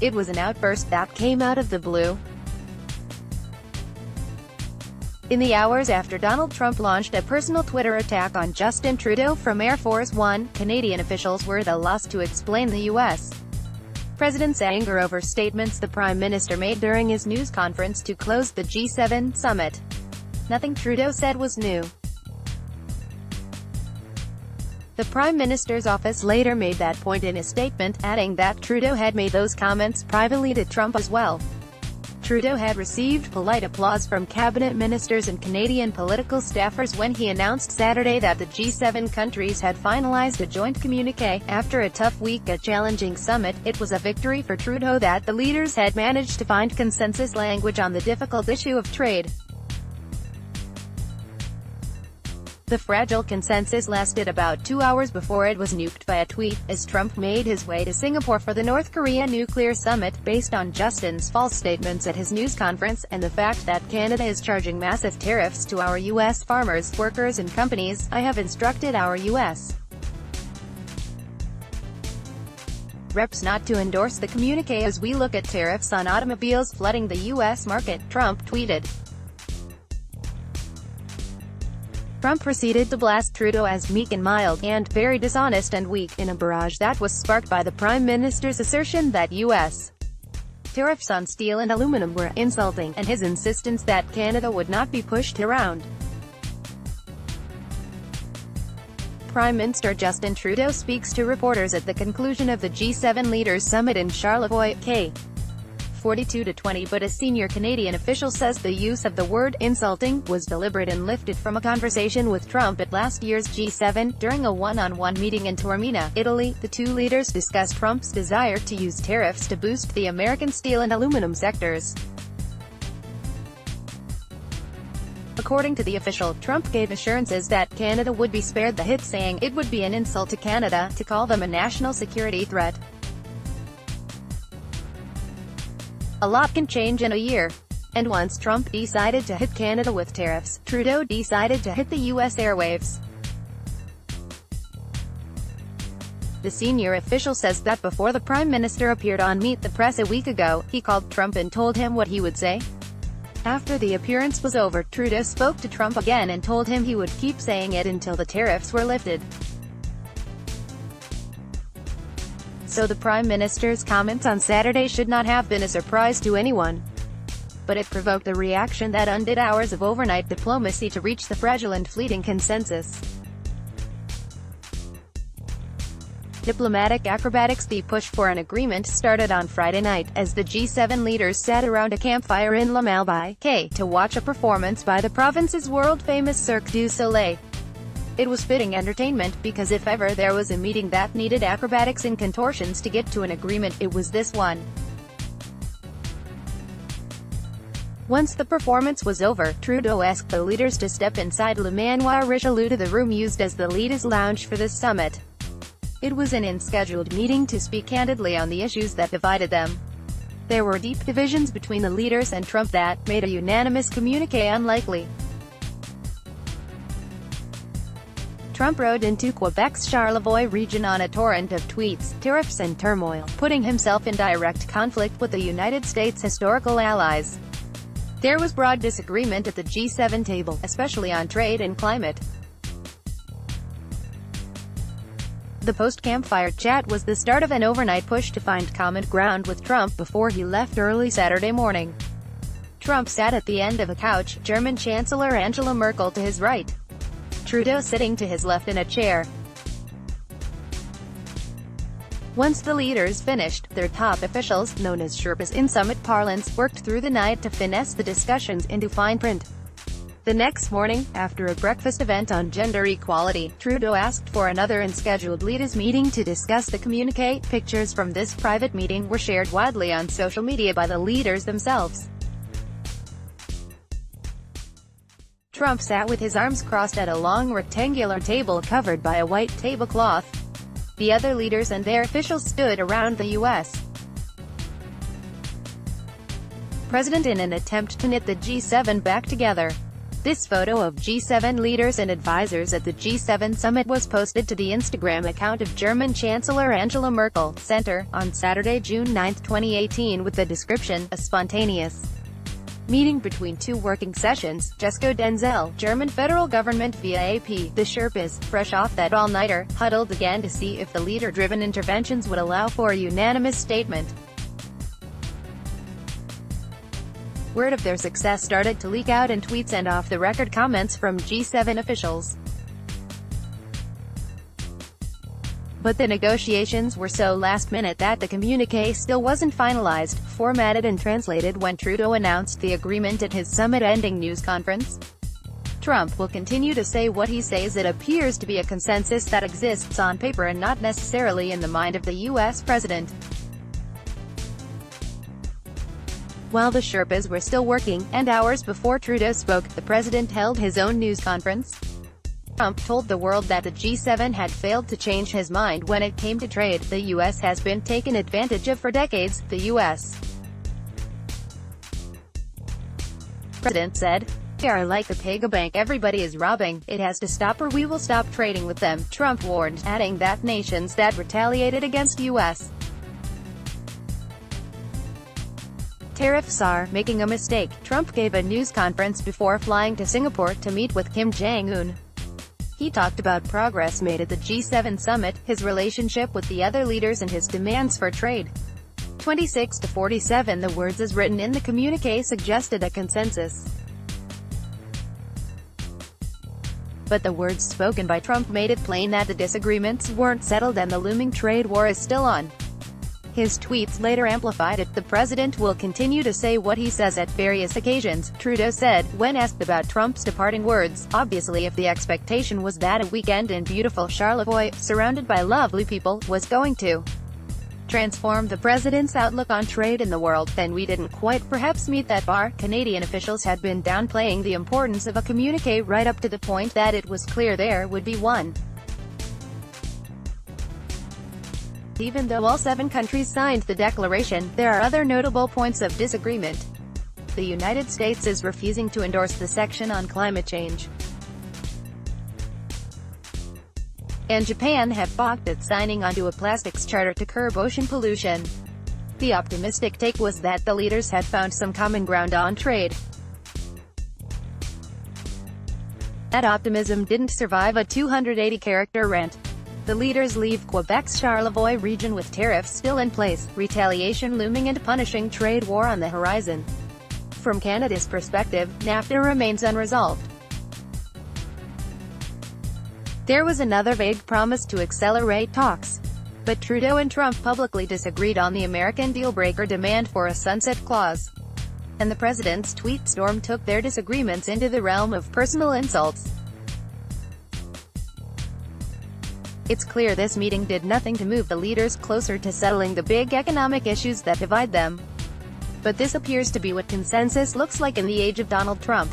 It was an outburst that came out of the blue. In the hours after Donald Trump launched a personal Twitter attack on Justin Trudeau from Air Force One, Canadian officials were at a loss to explain the U.S. president's anger over statements the Prime Minister made during his news conference to close the G7 summit. Nothing Trudeau said was new. The Prime Minister's office later made that point in a statement, adding that Trudeau had made those comments privately to Trump as well. Trudeau had received polite applause from cabinet ministers and Canadian political staffers when he announced Saturday that the G7 countries had finalized a joint communiqué. After a tough week, a challenging summit, it was a victory for Trudeau that the leaders had managed to find consensus language on the difficult issue of trade. The fragile consensus lasted about 2 hours before it was nuked by a tweet, as Trump made his way to Singapore for the North Korea nuclear summit, based on Justin's false statements at his news conference, and the fact that Canada is charging massive tariffs to our U.S. farmers, workers and companies. I have instructed our U.S. reps not to endorse the communiqué as we look at tariffs on automobiles flooding the U.S. market, Trump tweeted. Trump proceeded to blast Trudeau as meek and mild, and very dishonest and weak, in a barrage that was sparked by the Prime Minister's assertion that U.S. tariffs on steel and aluminum were insulting, and his insistence that Canada would not be pushed around. Prime Minister Justin Trudeau speaks to reporters at the conclusion of the G7 Leaders Summit in Charlevoix, K. 42-20, but a senior Canadian official says the use of the word insulting was deliberate and lifted from a conversation with Trump at last year's G7. During a one-on-one meeting in Taormina, Italy, the two leaders discussed Trump's desire to use tariffs to boost the American steel and aluminum sectors. According to the official, Trump gave assurances that Canada would be spared the hit, saying it would be an insult to Canada to call them a national security threat. A lot can change in a year. And once Trump decided to hit Canada with tariffs, Trudeau decided to hit the U.S. airwaves. The senior official says that before the Prime Minister appeared on Meet the Press a week ago, he called Trump and told him what he would say. After the appearance was over, Trudeau spoke to Trump again and told him he would keep saying it until the tariffs were lifted. So the Prime Minister's comments on Saturday should not have been a surprise to anyone. But it provoked a reaction that undid hours of overnight diplomacy to reach the fragile and fleeting consensus. Diplomatic acrobatics. The push for an agreement started on Friday night, as the G7 leaders sat around a campfire in La Malbaie, K, to watch a performance by the province's world-famous Cirque du Soleil. It was fitting entertainment, because if ever there was a meeting that needed acrobatics and contortions to get to an agreement, it was this one. Once the performance was over, Trudeau asked the leaders to step inside Le Manoir Richelieu, to the room used as the leaders' lounge for this summit. It was an unscheduled meeting to speak candidly on the issues that divided them. There were deep divisions between the leaders and Trump that made a unanimous communiqué unlikely. Trump rode into Quebec's Charlevoix region on a torrent of tweets, tariffs and turmoil, putting himself in direct conflict with the United States' historical allies. There was broad disagreement at the G7 table, especially on trade and climate. The post-campfire chat was the start of an overnight push to find common ground with Trump before he left early Saturday morning. Trump sat at the end of a couch, German Chancellor Angela Merkel to his right, Trudeau sitting to his left in a chair. Once the leaders finished, their top officials, known as Sherpas in summit parlance, worked through the night to finesse the discussions into fine print. The next morning, after a breakfast event on gender equality, Trudeau asked for another unscheduled leaders meeting to discuss the communiqué. Pictures from this private meeting were shared widely on social media by the leaders themselves. Trump sat with his arms crossed at a long rectangular table covered by a white tablecloth. The other leaders and their officials stood around the U.S. president in an attempt to knit the G7 back together. This photo of G7 leaders and advisors at the G7 summit was posted to the Instagram account of German Chancellor Angela Merkel, Center, on Saturday, June 9, 2018 with the description, "A spontaneous meeting between two working sessions." Jesko Denzel, German federal government via AP. The Sherpas, fresh off that all-nighter, huddled again to see if the leader-driven interventions would allow for a unanimous statement. Word of their success started to leak out in tweets and off-the-record comments from G7 officials. But the negotiations were so last-minute that the communiqué still wasn't finalized, formatted and translated when Trudeau announced the agreement at his summit-ending news conference. Trump will continue to say what he says. It appears to be a consensus that exists on paper and not necessarily in the mind of the U.S. president. While the Sherpas were still working, and hours before Trudeau spoke, the president held his own news conference. Trump told the world that the G7 had failed to change his mind when it came to trade. The U.S. has been taken advantage of for decades, the U.S. president said. "They are like the pig bank everybody is robbing. It has to stop or we will stop trading with them," Trump warned, adding that nations that retaliated against U.S. tariffs are making a mistake. Trump gave a news conference before flying to Singapore to meet with Kim Jong-un. He talked about progress made at the G7 summit, his relationship with the other leaders and his demands for trade. 26-47 The words as written in the communiqué suggested a consensus. But the words spoken by Trump made it plain that the disagreements weren't settled and the looming trade war is still on. His tweets later amplified it. "The president will continue to say what he says at various occasions," Trudeau said, when asked about Trump's departing words. "Obviously, if the expectation was that a weekend in beautiful Charlevoix, surrounded by lovely people, was going to transform the president's outlook on trade in the world, then we didn't quite perhaps meet that bar." Canadian officials had been downplaying the importance of a communiqué right up to the point that it was clear there would be one. Even though all 7 countries signed the declaration, there are other notable points of disagreement. The United States is refusing to endorse the section on climate change, and Japan have balked at signing onto a plastics charter to curb ocean pollution. The optimistic take was that the leaders had found some common ground on trade. That optimism didn't survive a 280-character rant. The leaders leave Quebec's Charlevoix region with tariffs still in place, retaliation looming and punishing trade war on the horizon. From Canada's perspective, NAFTA remains unresolved. There was another vague promise to accelerate talks. But Trudeau and Trump publicly disagreed on the American deal-breaker demand for a sunset clause. And the president's tweet storm took their disagreements into the realm of personal insults. It's clear this meeting did nothing to move the leaders closer to settling the big economic issues that divide them. But this appears to be what consensus looks like in the age of Donald Trump.